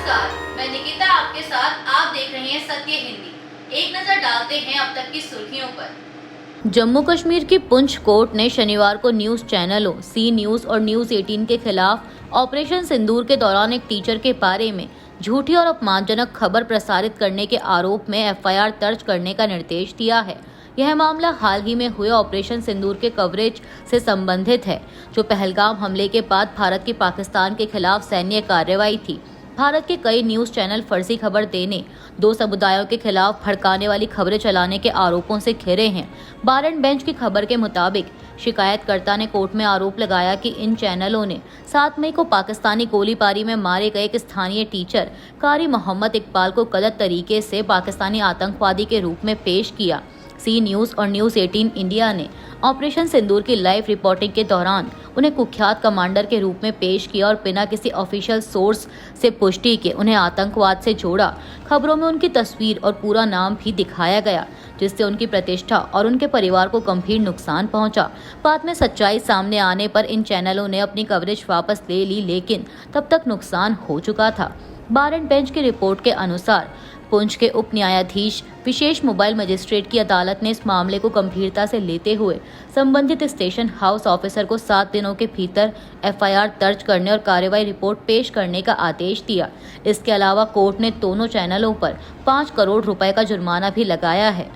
नमस्कार, मैं निकिता आपके साथ। आप देख रहे हैं सत्य हिंदी। एक नजर डालते हैं अब तक की सुर्खियों पर। जम्मू कश्मीर की पुंछ कोर्ट ने शनिवार को न्यूज चैनलों सी न्यूज और न्यूज 18 के खिलाफ ऑपरेशन सिंदूर के दौरान एक टीचर के बारे में झूठी और अपमानजनक खबर प्रसारित करने के आरोप में एफआईआर दर्ज करने का निर्देश दिया है। यह मामला हाल ही में हुए ऑपरेशन सिंदूर के कवरेज से संबंधित है, जो पहलगाम हमले के बाद भारत की पाकिस्तान के खिलाफ सैन्य कार्रवाई थी। भारत के कई न्यूज चैनल फर्जी खबर देने, दो समुदायों के खिलाफ भड़काने वाली खबरें चलाने के आरोपों से घिरे हैं। बार एंड बेंच की खबर के मुताबिक शिकायतकर्ता ने कोर्ट में आरोप लगाया कि इन चैनलों ने 7 मई को पाकिस्तानी गोलीबारी में मारे गए एक स्थानीय टीचर कारी मोहम्मद इकबाल को गलत तरीके से पाकिस्तानी आतंकवादी के रूप में पेश किया। सी न्यूज और न्यूज 18 इंडिया ने ऑपरेशन सिंदूर की लाइव रिपोर्टिंग के दौरान उन्हें कुख्यात कमांडर के रूप में पेश किया और बिना किसी ऑफिशियल सोर्स से पुष्टि के उन्हें आतंकवाद से जोड़ा। खबरों में उनकी तस्वीर और पूरा नाम भी दिखाया गया, जिससे उनकी प्रतिष्ठा और उनके परिवार को गंभीर नुकसान पहुंचा। बाद में सच्चाई सामने आने पर इन चैनलों ने अपनी कवरेज वापस ले ली, लेकिन तब तक नुकसान हो चुका था। बार एंड बेंच की रिपोर्ट के अनुसार पुंछ के उप न्यायाधीश विशेष मोबाइल मजिस्ट्रेट की अदालत ने इस मामले को गंभीरता से लेते हुए संबंधित स्टेशन हाउस ऑफिसर को 7 दिनों के भीतर एफआईआर दर्ज करने और कार्रवाई रिपोर्ट पेश करने का आदेश दिया। इसके अलावा कोर्ट ने दोनों चैनलों पर 5 करोड़ रुपए का जुर्माना भी लगाया है।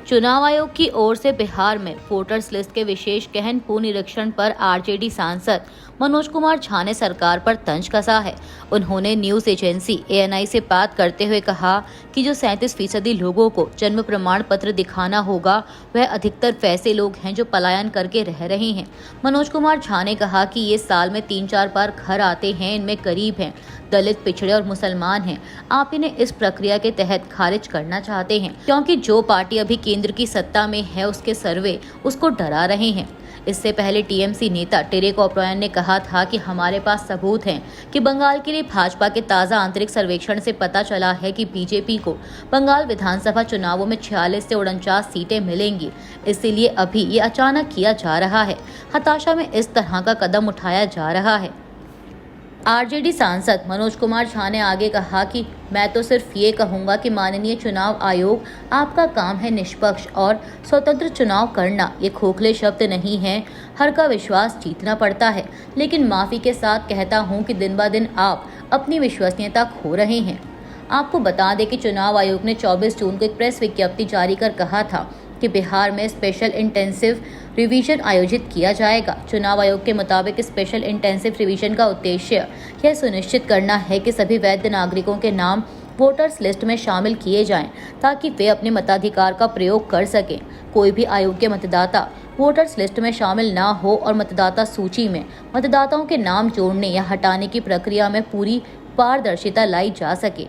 चुनाव आयोग की ओर से बिहार में वोटर्स लिस्ट के विशेष गहन पुनरीक्षण पर आरजेडी सांसद मनोज कुमार झा ने सरकार पर तंज कसा है। उन्होंने न्यूज एजेंसी एएनआई से बात करते हुए कहा कि जो 37% लोगों को जन्म प्रमाण पत्र दिखाना होगा, वह अधिकतर वैसे लोग हैं जो पलायन करके रह रहे हैं। मनोज कुमार झा ने कहा कि ये साल में 3-4 बार घर आते हैं, इनमें गरीब हैं, दलित, पिछड़े और मुसलमान हैं। आप इन्हें इस प्रक्रिया के तहत खारिज करना चाहते हैं, क्योंकि जो पार्टी अभी केंद्र की सत्ता में है उसके सर्वे उसको डरा रहे हैं। इससे पहले टीएमसी नेता टेरेक ओब्रायन ने कहा था कि हमारे पास सबूत हैं कि बंगाल के लिए भाजपा के ताज़ा आंतरिक सर्वेक्षण से पता चला है कि बीजेपी को बंगाल विधानसभा चुनावों में 46 से 49 सीटें मिलेंगी। इसीलिए अभी ये अचानक किया जा रहा है। हताशा में इस तरह का कदम उठाया जा रहा है। आरजेडी सांसद मनोज कुमार झा ने आगे कहा कि मैं तो सिर्फ ये कहूँगा कि माननीय चुनाव आयोग, आपका काम है निष्पक्ष और स्वतंत्र चुनाव करना। ये खोखले शब्द नहीं हैं, हर का विश्वास जीतना पड़ता है। लेकिन माफ़ी के साथ कहता हूँ कि दिन ब दिन आप अपनी विश्वसनीयता खो रहे हैं। आपको बता दें कि चुनाव आयोग ने 24 जून को एक प्रेस विज्ञप्ति जारी कर कहा था कि बिहार में स्पेशल इंटेंसिव रिवीजन आयोजित किया जाएगा। चुनाव आयोग के मुताबिक स्पेशल इंटेंसिव रिवीजन का उद्देश्य यह सुनिश्चित करना है कि सभी वैध नागरिकों के नाम वोटर्स लिस्ट में शामिल किए जाएं, ताकि वे अपने मताधिकार का प्रयोग कर सकें। कोई भी अयोग्य मतदाता वोटर्स लिस्ट में शामिल ना हो और मतदाता सूची में मतदाताओं के नाम जोड़ने या हटाने की प्रक्रिया में पूरी पारदर्शिता लाई जा सके।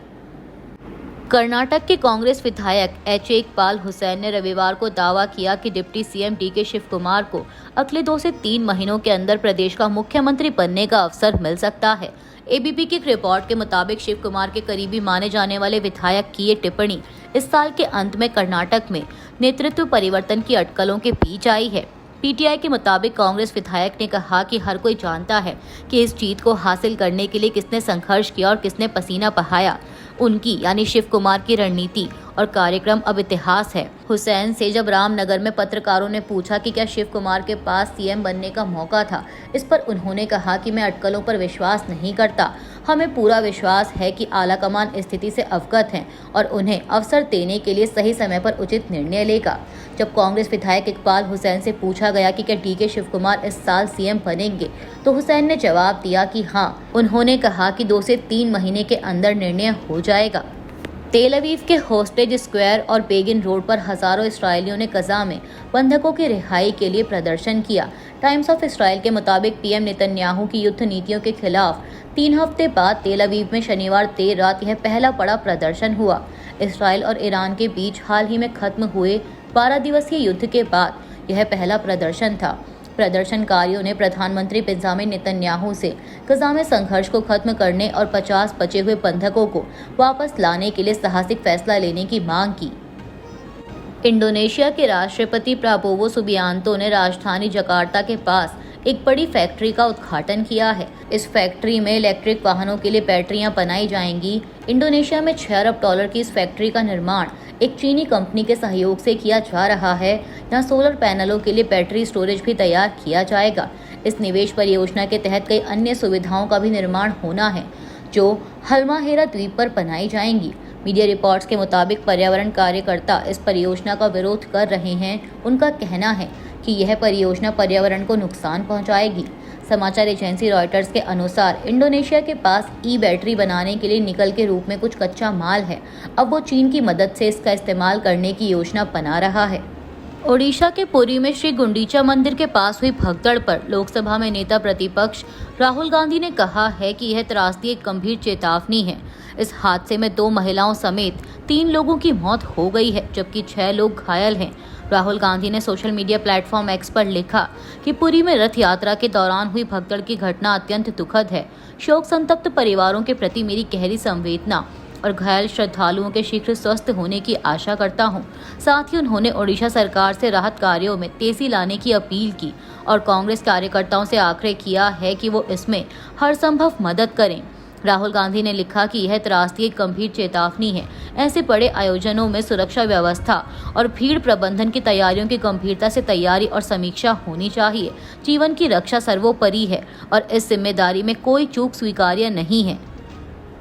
कर्नाटक के कांग्रेस विधायक एच.ए. इकबाल हुसैन ने रविवार को दावा किया कि deputy CM DK. Shivakumar को अगले 2 से 3 महीनों के अंदर प्रदेश का मुख्यमंत्री बनने का अवसर मिल सकता है। एबीपी की एक रिपोर्ट के मुताबिक शिव कुमार के करीबी माने जाने वाले विधायक की ये टिप्पणी इस साल के अंत में कर्नाटक में नेतृत्व परिवर्तन की अटकलों के बीच आई है। पीटीआई के मुताबिक कांग्रेस विधायक ने कहा कि हर कोई जानता है कि इस जीत को हासिल करने के लिए किसने संघर्ष किया और किसने पसीना बहाया। उनकी यानी शिव कुमार की रणनीति और कार्यक्रम अब इतिहास है। हुसैन से जब रामनगर में पत्रकारों ने पूछा कि क्या शिव कुमार के पास सीएम बनने का मौका था, इस पर उन्होंने कहा कि मैं अटकलों पर विश्वास नहीं करता। हमें पूरा विश्वास है कि आलाकमान स्थिति से अवगत हैं और उन्हें अवसर देने के लिए सही समय पर उचित निर्णय लेगा। जब कांग्रेस विधायक इकबाल हुसैन से पूछा गया कि क्या डी.के. शिव कुमार इस साल सीएम बनेंगे, तो हुसैन ने जवाब दिया कि हाँ। उन्होंने कहा कि 2 से 3 महीने के अंदर निर्णय हो जाएगा। तेल अवीव के होस्टेज स्क्वायर और बेगिन रोड पर हजारों इसराइलियों ने गजा में बंधकों की रिहाई के लिए प्रदर्शन किया। टाइम्स ऑफ इसराइल के मुताबिक पीएम नेतन्याहू की युद्ध नीतियों के खिलाफ 3 हफ्ते बाद तेल अवीव में शनिवार देर रात यह पहला बड़ा प्रदर्शन हुआ। इसराइल और ईरान के बीच हाल ही में खत्म हुए 12 दिवसीय युद्ध के बाद यह पहला प्रदर्शन था। प्रदर्शनकारियों ने प्रधानमंत्री बेंजामिन नेतन्याहू से गजा में संघर्ष को खत्म करने और 50 बचे हुए बंधकों को वापस लाने के लिए साहसिक फैसला लेने की मांग की। इंडोनेशिया के राष्ट्रपति प्राबोवो सुबियांतो ने राजधानी जकार्ता के पास एक बड़ी फैक्ट्री का उद्घाटन किया है। इस फैक्ट्री में इलेक्ट्रिक वाहनों के लिए बैटरियां बनाई जाएंगी। इंडोनेशिया में 6 अरब डॉलर की इस फैक्ट्री का निर्माण एक चीनी कंपनी के सहयोग से किया जा रहा है। यहाँ सोलर पैनलों के लिए बैटरी स्टोरेज भी तैयार किया जाएगा। इस निवेश परियोजना के तहत कई अन्य सुविधाओं का भी निर्माण होना है, जो हल्माहेरा द्वीप पर बनाई जाएंगी। मीडिया रिपोर्ट्स के मुताबिक पर्यावरण कार्यकर्ता इस परियोजना का विरोध कर रहे हैं। उनका कहना है कि यह परियोजना पर्यावरण को नुकसान पहुंचाएगी। समाचार एजेंसी रॉयटर्स के अनुसार इंडोनेशिया के पास ई बैटरी बनाने के लिए निकल के रूप में कुछ कच्चा माल है। अब वो चीन की मदद से इसका इस्तेमाल करने की योजना बना रहा है। ओडिशा के पुरी में श्री गुंडीचा मंदिर के पास हुई भगदड़ पर लोकसभा में नेता प्रतिपक्ष राहुल गांधी ने कहा है कि यह त्रासदी एक गंभीर चेतावनी है। इस हादसे में 2 महिलाओं समेत 3 लोगों की मौत हो गई है, जबकि 6 लोग घायल हैं। राहुल गांधी ने सोशल मीडिया प्लेटफॉर्म एक्स पर लिखा कि पुरी में रथ यात्रा के दौरान हुई भगदड़ की घटना अत्यंत दुखद है। शोक संतप्त परिवारों के प्रति मेरी गहरी संवेदना और घायल श्रद्धालुओं के शीघ्र स्वस्थ होने की आशा करता हूं। साथ ही उन्होंने ओडिशा सरकार से राहत कार्यों में तेजी लाने की अपील की और कांग्रेस कार्यकर्ताओं से आग्रह किया है कि वो इसमें हर संभव मदद करें। राहुल गांधी ने लिखा कि यह त्रासदी एक गंभीर चेतावनी है। ऐसे बड़े आयोजनों में सुरक्षा व्यवस्था और भीड़ प्रबंधन की तैयारियों की गंभीरता से तैयारी और समीक्षा होनी चाहिए। जीवन की रक्षा सर्वोपरि है और इस जिम्मेदारी में कोई चूक स्वीकार्य नहीं है।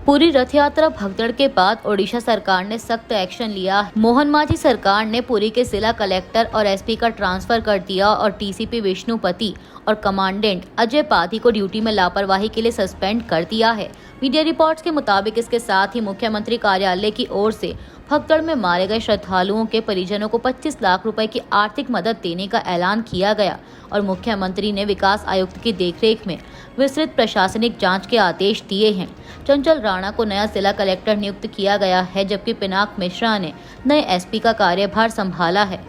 पूरी रथ यात्रा भगदड़ के बाद ओडिशा सरकार ने सख्त एक्शन लिया। मोहन मांझी सरकार ने पुरी के जिला कलेक्टर और एसपी का ट्रांसफर कर दिया और टीसीपी विष्णुपति और कमांडेंट अजय पाधी को ड्यूटी में लापरवाही के लिए सस्पेंड कर दिया है। मीडिया रिपोर्ट्स के मुताबिक इसके साथ ही मुख्यमंत्री कार्यालय की ओर से भगदड़ में मारे गए श्रद्धालुओं के परिजनों को 25 लाख रुपए की आर्थिक मदद देने का ऐलान किया गया और मुख्यमंत्री ने विकास आयुक्त की देखरेख में विस्तृत प्रशासनिक जांच के आदेश दिए हैं। चंचल राणा को नया जिला कलेक्टर नियुक्त किया गया है, जबकि पिनाक मिश्रा ने नए एसपी का कार्यभार संभाला है।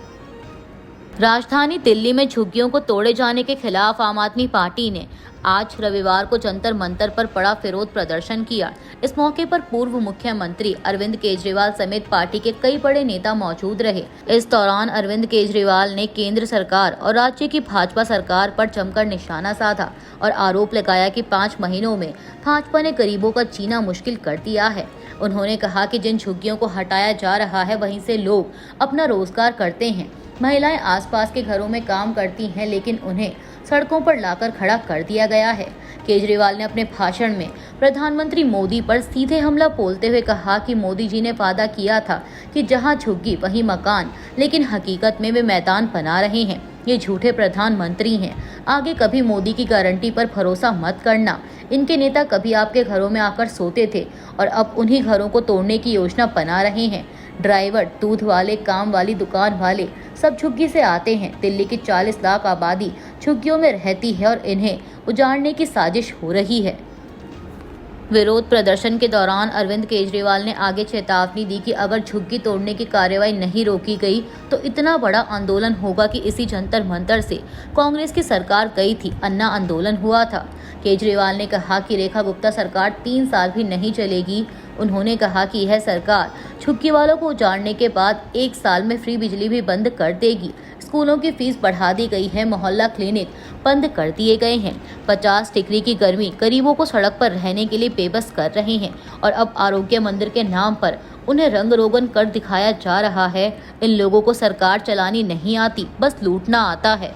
राजधानी दिल्ली में झुग्गियों को तोड़े जाने के खिलाफ आम आदमी पार्टी ने आज रविवार को जंतर मंतर पर बड़ा विरोध प्रदर्शन किया। इस मौके पर पूर्व मुख्यमंत्री अरविंद केजरीवाल समेत पार्टी के कई बड़े नेता मौजूद रहे। इस दौरान अरविंद केजरीवाल ने केंद्र सरकार और राज्य की भाजपा सरकार पर जमकर निशाना साधा और आरोप लगाया कि 5 महीनों में भाजपा ने गरीबों का जीना मुश्किल कर दिया है। उन्होंने कहा कि जिन झुग्गियों को हटाया जा रहा है वहीं से लोग अपना रोजगार करते हैं। महिलाएं आसपास के घरों में काम करती हैं, लेकिन उन्हें सड़कों पर लाकर खड़ा कर दिया गया है। केजरीवाल ने अपने भाषण में प्रधानमंत्री मोदी पर सीधे हमला बोलते हुए कहा कि मोदी जी ने वादा किया था कि जहां झुग्गी वहीं मकान, लेकिन हकीकत में वे मैदान बना रहे हैं। ये झूठे प्रधानमंत्री हैं। आगे कभी मोदी की गारंटी पर भरोसा मत करना। इनके नेता कभी आपके घरों में आकर सोते थे और अब उन्हीं घरों को तोड़ने की योजना बना रहे हैं। ड्राइवर, दूध वाले, काम वाली दुकान वाले सब झुग्गी से आते हैं। दिल्ली की 40 लाख आबादी झुग्गियों में रहती है और इन्हें उजाड़ने की साजिश हो रही है। विरोध प्रदर्शन के दौरान अरविंद केजरीवाल ने आगे चेतावनी दी कि अगर झुग्गी तोड़ने की कार्रवाई नहीं रोकी गई तो इतना बड़ा आंदोलन होगा कि इसी जंतर मंतर से कांग्रेस की सरकार गई थी, अन्ना आंदोलन हुआ था। केजरीवाल ने कहा कि रेखा गुप्ता सरकार 3 साल भी नहीं चलेगी। उन्होंने कहा कि यह सरकार झुग्गी वालों को उजाड़ने के बाद 1 साल में फ्री बिजली भी बंद कर देगी। स्कूलों की फीस बढ़ा दी गई है, मोहल्ला क्लिनिक बंद कर दिए गए हैं। 50 डिग्री की गर्मी गरीबों को सड़क पर रहने के लिए बेबस कर रहे हैं और अब आरोग्य मंदिर के नाम पर उन्हें रंग रोगन कर दिखाया जा रहा है। इन लोगों को सरकार चलानी नहीं आती, बस लूटना आता है।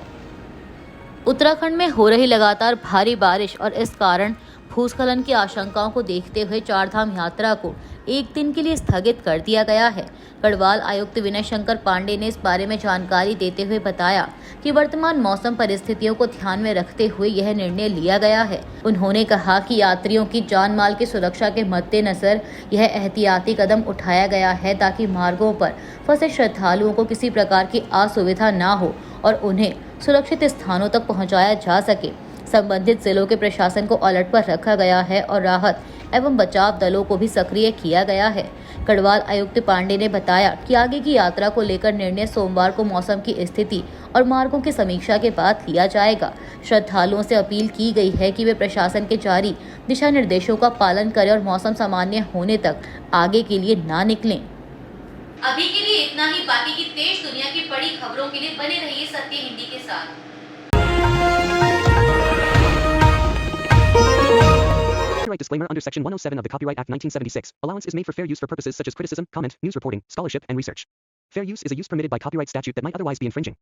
उत्तराखंड में हो रही लगातार भारी बारिश और इस कारण भूस्खलन की आशंकाओं को देखते हुए चारधाम यात्रा को 1 दिन के लिए स्थगित कर दिया गया है। गढ़वाल आयुक्त विनय शंकर पांडे ने इस बारे में जानकारी देते हुए बताया कि वर्तमान मौसम परिस्थितियों को ध्यान में रखते हुए यह निर्णय लिया गया है। उन्होंने कहा कि यात्रियों की जान माल की सुरक्षा के मद्देनजर यह एहतियाती कदम उठाया गया है ताकि मार्गों पर फंसे श्रद्धालुओं को किसी प्रकार की असुविधा न हो और उन्हें सुरक्षित स्थानों तक पहुँचाया जा सके। संबंधित जिलों के प्रशासन को अलर्ट पर रखा गया है और राहत एवं बचाव दलों को भी सक्रिय किया गया है। गढ़वाल आयुक्त पांडे ने बताया कि आगे की यात्रा को लेकर निर्णय सोमवार को मौसम की स्थिति और मार्गों की समीक्षा के बाद लिया जाएगा। श्रद्धालुओं से अपील की गई है कि वे प्रशासन के जारी दिशा निर्देशों का पालन करें और मौसम सामान्य होने तक आगे के लिए ना निकलें। अभी के लिए इतना ही। बाकी की देश दुनिया की बड़ी खबरों के लिए बने रहिए सत्य हिंदी के साथ। Copyright disclaimer under Section 107 of the Copyright Act 1976. Allowance is made for fair use for purposes such as criticism, comment, news reporting, scholarship, and research. Fair use is a use permitted by copyright statute that might otherwise be infringing.